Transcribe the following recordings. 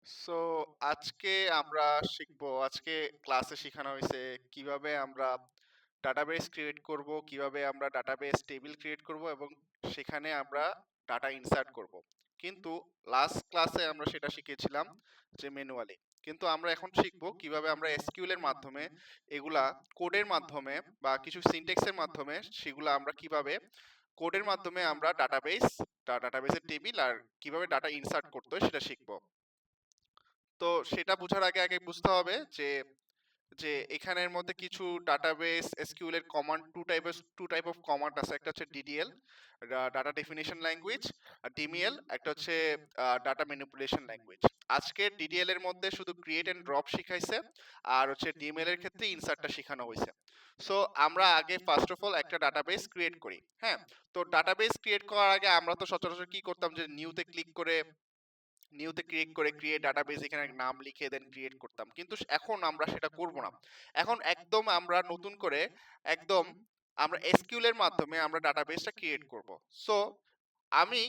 So আজকে আমরা আজকে ক্লাসে শেখানো হয়েছে কিভাবে আমরা ডাটাবেস ক্রিয়েট করব, কিভাবে আমরা ডাটাবেস টেবিল ক্রিয়েট করব এবং সেখানে আমরা ডাটা ইনসার্ট করব। কিন্তু লাস্ট ক্লাসে আমরা সেটা শিখেছিলাম যে ম্যানুয়ালি। কিন্তু আমরা এখন শিখব কিভাবে আমরা এসকিউএল এর মাধ্যমে এগুলা কোডের মাধ্যমে বা কিছু সিনট্যাক্সের মাধ্যমে সেগুলা আমরা কিভাবে কোডের মাধ্যমে আমরা ডাটাবেসের টেবিল আর কিভাবে ডাটা ইনসার্ট করতে হয় সেটা শিখব। তো সেটা বোঝার আগে আগে বুঝতে হবে যে যে এখানের মধ্যে কিছু ডাটাবেস এসকিউএল এর command two type of command আছে। একটা হচ্ছে ডিডিএল, ডাটা ডেফিনিশন ল্যাঙ্গুয়েজ, আর ডিমিএল একটা হচ্ছে ডাটা ম্যানিপুলেশন ল্যাঙ্গুয়েজ। আজকে ডিডিএল এর মধ্যে শুধু ক্রিয়েট এন্ড ড্রপ শিখাইছে, আর হচ্ছে ডিমিএল এর ক্ষেত্রে ইনসার্টটা শেখানো হয়েছে। সো আমরা আগে ফার্স্ট অফ অল একটা ডাটাবেস ক্রিয়েট করি। হ্যাঁ, তো ডাটাবেস ক্রিয়েট করার আগে আমরা তো সচরাচর কি করতাম, যে নিউতে ক্রিয়েট করে ক্রিয়েট ডাটাবেস এখানে নাম লিখে দেন ক্রিয়েট করতাম, কিন্তু এখন আমরা সেটা করব না। এখন একদম আমরা নতুন করে একদম আমরা এসকিউএল এর মাধ্যমে আমরা ডাটাবেসটা ক্রিয়েট করব। সো আমি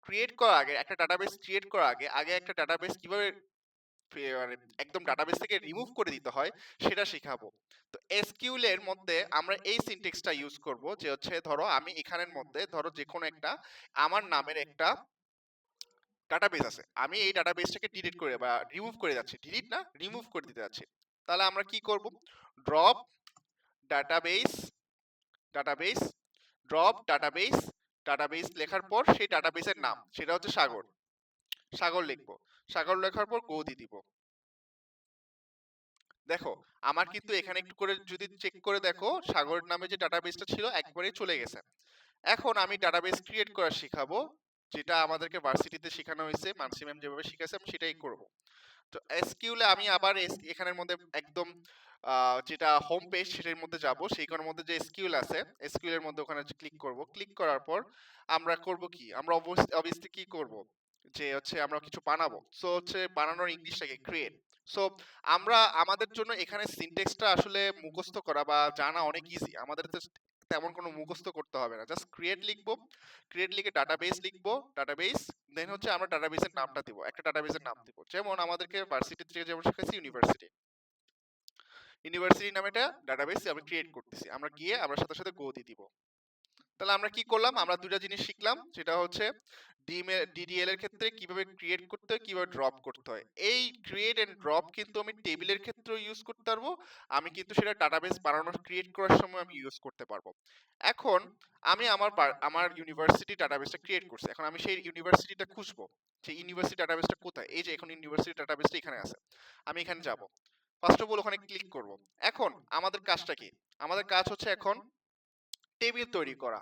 ক্রিয়েট করার আগে একটা ডাটাবেস ক্রিয়েট করার আগে আগে একটা ডাটাবেস কিভাবে মানে একদম ডাটাবেস থেকে রিমুভ করে দিতে হয় সেটা শেখাবো। তো এসকিউএল এর মধ্যে আমরা এই সিনট্যাক্সটা ইউজ করব, যে হচ্ছে ধরো আমি এখানের মধ্যে ধরো যে কোনো একটা আমার নামের একটা ডাটাবেস আছে, আমি এই ডাটাবেসটাকে ডিলিট করে বা রিমুভ করে যাচ্ছি, ডিলিট না রিমুভ করে দিতে যাচ্ছি। তাহলে আমরা কি করব, drop database database drop database database লেখার পর সেই ডাটাবেসের নাম সেটা হচ্ছে সাগর। সাগর লিখবো, সাগর লেখার পর গো দিয়ে দিব। দেখো আমার কিন্তু এখানে একটু করে যদি চেক করে দেখো, সাগর নামে যে ডাটাবেসটা ছিল একবারেই চলে গেছে। এখন আমি ডাটাবেস ক্রিয়েট করা শিখাবো, যেটা আমাদেরকে ভার্সিটিতে শেখানো হয়েছে, মানসি ম্যাম যেভাবে শিখাইছে আমি সেটাই করব। তো এসকিউএল এ আমি আবার এখানের মধ্যে একদম যেটা হোম পেজ সেটার মধ্যে যাব, সেইখানের মধ্যে যে এসকিউএল আছে এসকিউএল এর মধ্যে ওখানে ক্লিক করব। ক্লিক করার পর আমরা করব কি, আমরা অবভিয়াসলি কি করব, যে হচ্ছে আমরা কিছু বানাবো। সো হচ্ছে বানানোর ইংলিশটাকে ক্রিয়েট। সো আমরা আমাদের জন্য এখানে সিনট্যাক্সটা আসলে মুখস্থ করা বা জানা অনেক ইজি, আমাদের তো তেমন কোনো মুখস্থ করতে হবে না, জাস্ট ক্রিয়েট লিখবো। ক্রিয়েট লিখে ডাটাবেস লিখবো, ডাটাবেস দেন হচ্ছে আমরা ডাটাবেসের নামটা দিব, একটা ডাটাবেসের নাম দিব, যেমন আমাদেরকে ভার্সিটি থেকে যেমন শেখাইছি ইউনিভার্সিটি। ইউনিভার্সিটি নামে একটা ডাটাবেস আমি ক্রিয়েট করতেছি, আমরা গিয়ে আমরা সাথে সাথে গো দিয়ে দিব। তাহলে আমরা কি করলাম, আমরা দুইটা জিনিস শিখলাম, যেটা হচ্ছে ডিডিএল এর ক্ষেত্রে কিভাবে ক্রিয়েট করতে হয়, কিভাবে ড্রপ করতে হয়। এই ক্রিয়েট এন্ড ড্রপ কিন্তু আমি টেবিলের ক্ষেত্রেও ইউজ করতে পারবো, আমি কিন্তু সেটা ডাটাবেস বানানোর ক্রিয়েট করার সময় আমি ইউজ করতে পারবো। এখন আমি আমার ইউনিভার্সিটি ডাটাবেসটা ক্রিয়েট করছি, এখন আমি সেই ইউনিভার্সিটিটা খুঁজবো, সেই ইউনিভার্সিটি ডাটাবেসটা কোথায়। এই যে এখন ইউনিভার্সিটি ডাটাবেসটা এখানে আছে, আমি এখানে যাব, ফার্স্ট অফ অল ওখানে ক্লিক করব। এখন আমাদের কাজটা কি, আমাদের কাজ হচ্ছে এখন টেবিল তৈরি করা।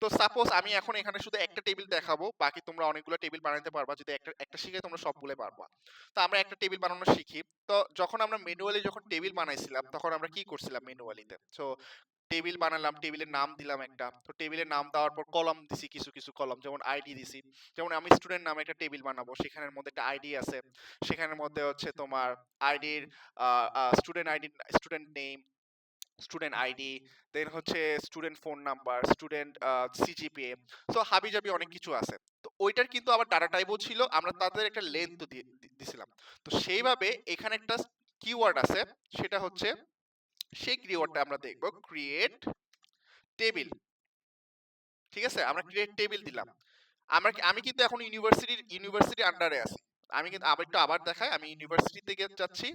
তো সাপোজ আমি এখন এখানে শুধু একটা টেবিল দেখাবো, বাকি তোমরা অনেকগুলো টেবিল বানাতে পারবা, যদি একটা একটা শিখে তোমরা সবগুলো পারবা। তো আমরা একটা টেবিল বানানো শিখি। তো যখন আমরা ম্যানুয়ালি যখন টেবিল বানাইছিলাম তখন আমরা কি করছিলাম ম্যানুয়ালিতে, সো টেবিল বানালাম, টেবিলের নাম দিলাম একটা, তো টেবিলের নাম দেওয়ার পর কলাম দিছি, কিছু কিছু কলাম, যেমন আইডি দিছি। যেমন আমি স্টুডেন্ট নামে একটা টেবিল বানাবো, সেখানের মধ্যে একটা আইডি আছে, সেখানের মধ্যে হচ্ছে তোমার আইডির student ID, student name, student ID, then হচ্ছে student phone number, student CGPA, so হাবিজাবি অনেক কিছু আছে। তো ওইটার কিন্তু আবার ডাটা টাইপও ছিল, আমরা তাদের একটা লেন্থ দিছিলাম। তো সেইভাবে এখানে একটা কিওয়ার্ড আছে, সেটা হচ্ছে সেই কিওয়ার্ডটা আমরা দেখব, ক্রিয়েট টেবিল। ঠিক আছে, আমরা ক্রিয়েট টেবিল দিলাম। আমি কিন্তু এখন ইউনিভার্সিটি আন্ডারে আছি। আমি কিন্তু আবার দেখাই, আমি ইউনিভার্সিটি থেকে যাচ্ছি,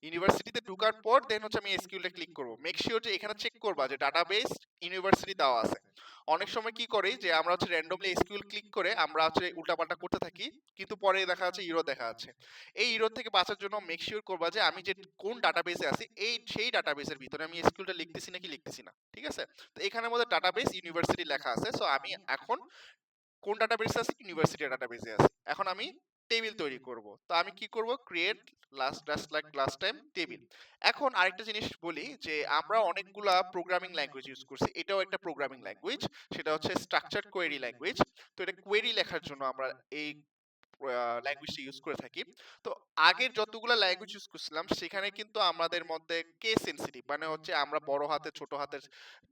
ইউনিভার্সিটিতে ঢোকার পর দেন হচ্ছে আমি এসকিউএল ক্লিক করব। মেক শিওর যে এখানে চেক করবা যে ডাটাবেস ইউনিভার্সিটি দেওয়া আছে। অনেক সময় কি করি যে আমরা হচ্ছে র্যান্ডমলি এসকিউএল ক্লিক করে আমরা হচ্ছে উল্টাপাল্টা করতে থাকি, কিন্তু পরে দেখা যাচ্ছে ইরো দেখা যাচ্ছে। এই ইরো থেকে বাঁচার জন্য মেক শিওর করবা যে আমি যে কোন ডাটাবেসে আছি এই সেই ডাটাবেসের ভিতরে আমি এসকিউএলটা লিখতেছি নাকি লিখতেছি না। ঠিক আছে, তো এখানের মধ্যে ডাটাবেস ইউনিভার্সিটি লেখা আছে, সো আমি এখন কোন ডাটাবেসে আছি, ইউনিভার্সিটি ডাটাবেসে আছি। এখন আমি টেবিল তৈরি করব। তো আমি কি করব, ক্রিয়েট লাস্ট টাইম টেবিল। এখন আরেকটা জিনিস বলি, যে আমরা অনেকগুলা প্রোগ্রামিং ল্যাঙ্গুয়েজ ইউজ করছি, এটাও একটা প্রোগ্রামিং ল্যাঙ্গুয়েজ, সেটা হচ্ছে স্ট্রাকচারড কোয়েরি ল্যাঙ্গুয়েজ। তো এটা কোয়েরি লেখার জন্য আমরা এই ল্যাঙ্গুয়েজটা ইউজ করে থাকি। তো আগের যতগুলো ল্যাঙ্গুয়েজ ইউজ করছিলাম সেখানে কিন্তু আমাদের মধ্যে কেস সেনসিটিভ, মানে হচ্ছে আমরা বড় হাতে ছোট হাতের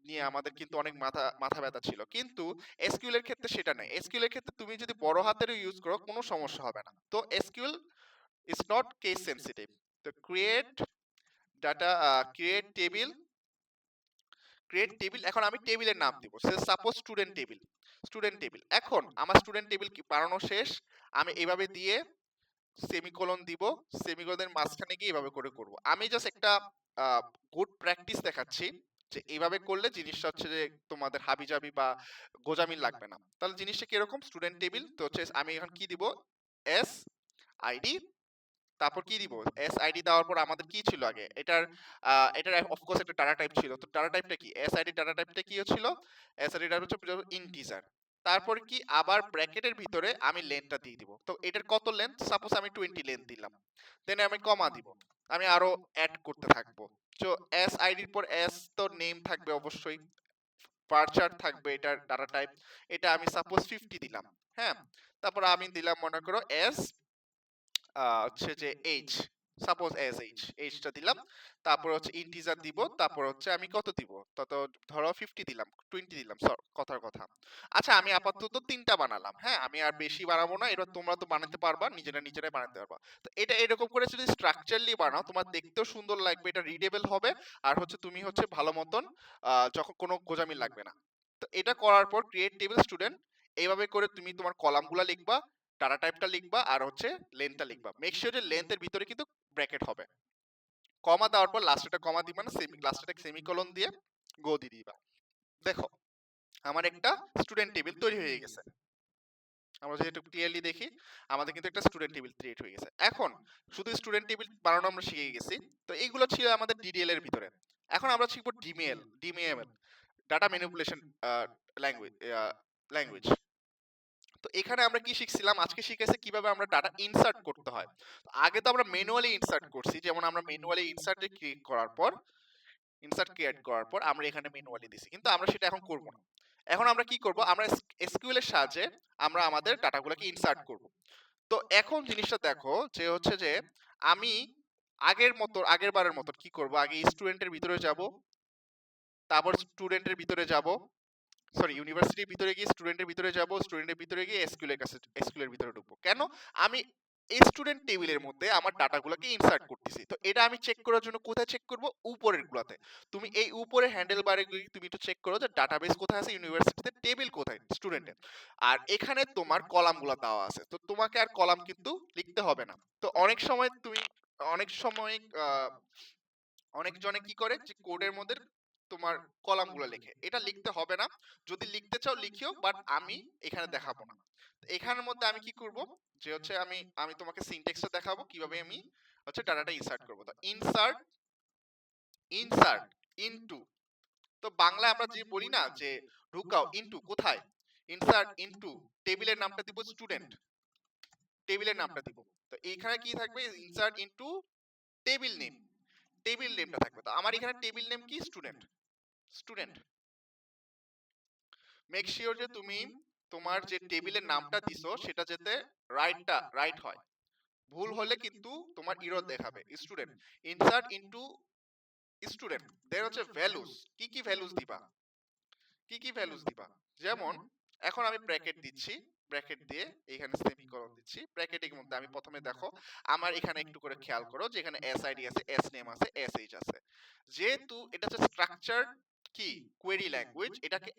নিয়ে আমাদের কিন্তু অনেক মাথা মাথা ব্যথা ছিল, কিন্তু এসকিউএল এর ক্ষেত্রে সেটা নাই। এসকিউএল এর ক্ষেত্রে তুমি যদি বড় হাতের ইউজ করো কোনো সমস্যা হবে না। তো SQL it's not case sensitive. তো ডাটা ক্রিয়েট টেবিল, এখন আমি টেবিলের নাম দিব, সাপোজ স্টুডেন্ট টেবিল। এখন আমার স্টুডেন্ট টেবিল কি বানানো শেষ, আমি এভাবে দিয়ে সেমিকোলন দিব, সেমিকোলনের মাঝখানে গিয়ে এভাবে করে করব। আমি জাস্ট একটা গুড প্র্যাকটিস দেখাচ্ছি যে এইভাবে করলে জিনিসটা হচ্ছে যে তোমাদের হাবিজাবি বা গোজামিল লাগবে না। তাহলে জিনিসটা কিরকম, স্টুডেন্ট টেবিল তো হচ্ছে আমি এখন কি দিব, এস আইডি, তারপর কি দিব, এস আইডি দেওয়ার পর আমাদের কি ছিল আগে, এটার অফকোর্স একটা ডাটা টাইপ ছিল, তো ডাটা টাইপটা কি, এস আইডি ডাটা টাইপটা কি ছিল, এস আইডি ডাটা হচ্ছে ইন্টিজার। তারপর কি আবার ব্র্যাকেটের ভিতরে আমি লেন্থটা দিয়ে দিব, তো এটার কত লেন্থ, সাপোজ আমি 20 লেন্থ দিলাম, দেন আমি কমা দিব, আমি আরো অ্যাড করতে থাকবো। তো এস আইডির পর এস তো নেম থাকবে অবশ্যই, পারচার থাকবে এটার ডাটা টাইপ, এটা আমি সাপোজ 50 দিলাম। হ্যাঁ, তারপর আমি দিলাম মনে করো এস হচ্ছে যে এইচ, সাপোজ এস এইচটা দিলাম, তারপর হচ্ছে ইন্টিজার দিব, তারপর হচ্ছে আমি কত দিব, তত ধরো 50 দিলাম, 20 দিলাম, কথার কথা। আচ্ছা আমি আপাতত তিনটা বানালাম, হ্যাঁ আমি আর বেশি বানাবো না, এবার তোমরা তো বানাতে পারবা, নিজেরাই বানাতে পারবা। তো এটা এরকম করে যদি স্ট্রাকচারলি বানাও, তোমার দেখতেও সুন্দর লাগবে, এটা রিডেবল হবে, আর হচ্ছে তুমি হচ্ছে ভালো মতন যখন কোনো গোজামি লাগবে না। তো এটা করার পর ক্রিয়েট টেবিল স্টুডেন্ট, এইভাবে করে তুমি তোমার কলামগুলো লিখবা, ডাটা টাইপটা লিখবা, আর হচ্ছে লেন্থটা লিখবা, মেক শিওর যে লেন্থের ভিতরে কিন্তু ব্র্যাকেট হবে, কমা দেওয়ার পর লাস্টে কমা দিবা না, লাস্টে সেমিকোলন দিয়ে গো দিয়ে দিবা। দেখো আমার একটা স্টুডেন্ট টেবিল তৈরি হয়ে গেছে, আমরা যদি একটু ক্লিয়ারলি দেখি আমাদের কিন্তু একটা স্টুডেন্ট টেবিল ক্রিয়েট হয়ে গেছে। এখন শুধু স্টুডেন্ট টেবিল বানানো আমরা শিখে গেছি, তো এইগুলো ছিল আমাদের ডিডিএল এর ভিতরে। এখন আমরা শিখবো ডিমিএমএল, ডাটা ম্যানিপুলেশন ল্যাঙ্গুয়েজ ল্যাঙ্গুয়েজ। তো এখানে আমরা কি শিখছিলাম, আজকে শিখেছি কিভাবে আমরা ডাটা ইনসার্ট করতে হয়। তো আগে তো আমরা ম্যানুয়ালি ইনসার্ট করছি, যেমন আমরা ম্যানুয়ালি ইনসার্ট ক্রিয়েট করার পর আমরা এখানে ম্যানুয়ালি দিছি, কিন্তু আমরা সেটা এখন করব না। এখন আমরা কি করব, আমরা এসকিউএল এর সাহায্যে আমরা আমাদের ডাটাগুলোকে ইনসার্ট করব। তো এখন জিনিসটা দেখো যে হচ্ছে যে আমি আগের বারের মতো কি করব, আগে স্টুডেন্টের ভিতরে যাব, তারপর স্টুডেন্টের ভিতরে যাব, সরি ইউনিভার্সিটির ভিতরে গিয়ে স্টুডেন্টের ভিতরে যাব, স্টুডেন্টের ভিতরে গিয়ে এসকিউএল এর ভিতরে ঢুকবো। কেন, আমি এই স্টুডেন্ট টেবিলের মধ্যে আমার ডাটাগুলোকে ইনসার্ট করতেছি, তো এটা আমি চেক করার জন্য কোথায় চেক করব, উপরের গুলাতে। তুমি এই উপরে হ্যান্ডেল বারে গিয়ে তুমি একটু চেক করো যে ডাটাবেস কোথায় আছে, ইউনিভার্সিটিতে টেবিল কোথায় স্টুডেন্টের, আর এখানে তোমার কলামগুলো দেওয়া আছে, তো তোমাকে আর কলাম কিন্তু লিখতে হবে না। তো অনেক সময় অনেকজনে কি করে যে কোডের মধ্যে তোমার কলামগুলো লেখে, এটা লিখতে হবে না, যদি লিখতে চাও লিখিও, বাট আমি এখানে দেখাবো না। তো এখানের মধ্যে আমি কি করব, যে হচ্ছে আমি আমি তোমাকে সিনট্যাক্সটা দেখাবো কিভাবে আমি হচ্ছে ডাটাটা ইনসার্ট করব। তো ইনসার্ট ইনটু, তো বাংলা আমরা যে বলি না যে ঢুকাও, ইনটু কোথায়, ইনসার্ট ইনটু টেবিলের নামটা দিব স্টুডেন্ট, টেবিলের নামটা দিব। তো এইখানে কি থাকবে, insert into table name, table নেমটা থাকবে। তো আমার এখানে টেবিল নেম কি, স্টুডেন্ট। মেক শিওর যে তুমি তোমার যে টেবিলের নামটা দিছো সেটা যাতে রাইট হয়, ভুল হলে কিন্তু তোমার ইরর দেখাবে। স্টুডেন্ট, ইনসার্ট ইনটু স্টুডেন্ট, দেন হচ্ছে ভ্যালুস, কি কি ভ্যালুস দিবা, যেমন এখন আমি ব্র্যাকেট দিচ্ছি, ব্র্যাকেট দিয়ে এখানে সেমিকোলন দিচ্ছি, ব্র্যাকেটের মধ্যে আমি প্রথমে দেখো আমার এখানে একটু করে খেয়াল করো যে এখানে এস আইডি আছে, এস নেম আছে, এস এইচ আছে, যেহেতু এটা হচ্ছে স্ট্রাকচার কি কোয়েরি ল্যাঙ্গুয়েজ, এটাকে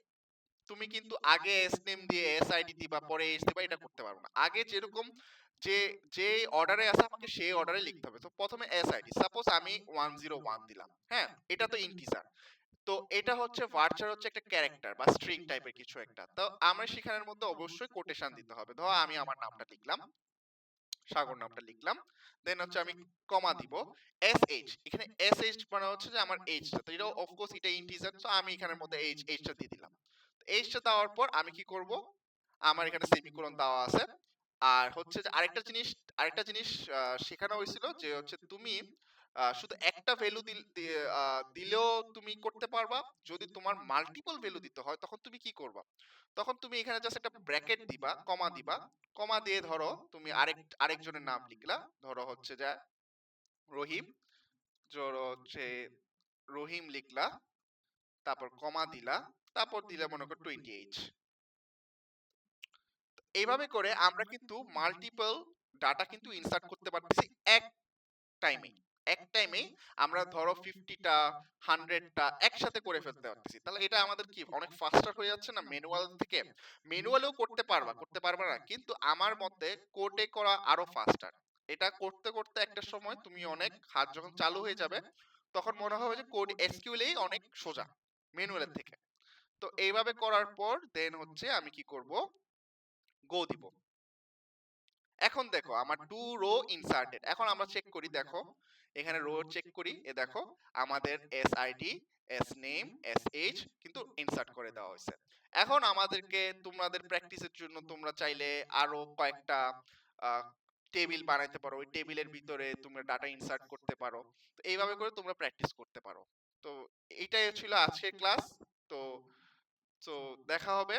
তুমি কিন্তু আগে এস নেম দিয়ে এস আইডি দিবা পরে এস দিবা, এটা করতে পারবে না। আগে যেরকম যে যে অর্ডারে আছে আমাকে সেই অর্ডারে লিখতে হবে। তো প্রথমে এস আইডি, সাপোজ আমি 101 দিলাম, হ্যাঁ এটা তো ইন্টিজার, তো এটা হচ্ছে ভার্চার হচ্ছে একটা ক্যারেক্টার বা স্ট্রিং টাইপের কিছু একটা, তো আমরা সেখানের মধ্যে অবশ্যই কোটেশন দিতে হবে। ধরো আমি আমার নামটা লিখলাম, সাগর নামটা লিখলাম, দেন হচ্ছে আমি কমা দিব, এস এইচ, এখানে এস এইচ মানে হচ্ছে যে আমার এইচটা, তো এটা অফকোর্স এটা ইন্টিজার, তো আমি এখানের মধ্যে এইচটা দিয়ে দিলাম। এইচটা দেওয়ার পর আমি কি করব, আমার এখানে সেমিকোলন দেওয়া আছে। আর হচ্ছে যে আরেকটা জিনিস শেখানো হয়েছিল যে হচ্ছে তুমি শুধু একটা ভ্যালু দিলেও তুমি করতে পারবা, যদি তোমার মাল্টিপল ভ্যালু দিতে হয় তখন তুমি কি করবা, তখন তুমি এখানে জাস্ট একটা ব্র্যাকেট দিবা, কমা দিবা, কমা দিয়ে ধরো তুমি আরেকজনের নাম লিখলা, ধরো হচ্ছে যে রহিম, ধরো হচ্ছে রহিম লিখলা, তারপর কমা দিলা, তারপর দিলে মনে করো 28। এইভাবে করে আমরা কিন্তু মাল্টিপল ডাটা কিন্তু ইনসার্ট করতে পারতেছি এক টাইমে। এক টাইমেই আমরা ধরো 50টা 100টা একসাথে করে ফেলতে পারতেছি। তাহলে এটা আমাদের কি অনেক ফাস্টার হয়ে যাচ্ছে না ম্যানুয়াল থেকে? ম্যানুয়ালেও করতে পারবা, করতে পারবা না। কিন্তু আমার মতে কোডে করা আরো ফাস্টার। এটা করতে, করতে একটা সময় তুমি অনেক হাত যখন চালু হয়ে যাবে, তখন মনে হবে যে কোড এসকিউএল অনেক সোজা ম্যানুয়ালের থেকে। তো এইভাবে করার পর দেন হচ্ছে আমি কি করব? গো দিব। এখন দেখো আমার 2 রো ইনসার্টেড। এখন আমরা চেক করি দেখো। এখানে রো চেক করি। দেখো আমাদের এসআইডি, এসনেম, এসএইচ কিন্তু ইনসার্ট করে দেওয়া হয়েছে। এখন আমাদেরকে তোমাদের প্র্যাকটিসের জন্য তোমরা চাইলে আরো কয়েকটা টেবিল বানাইতে পারো। ওই টেবিলের ভিতরে তোমরা ডাটা ইনসার্ট করতে পারো। তো এইভাবে করে তোমরা প্র্যাকটিস করতে পারো। তো এটাই ছিল আজকের ক্লাস। তো তো দেখা হবে।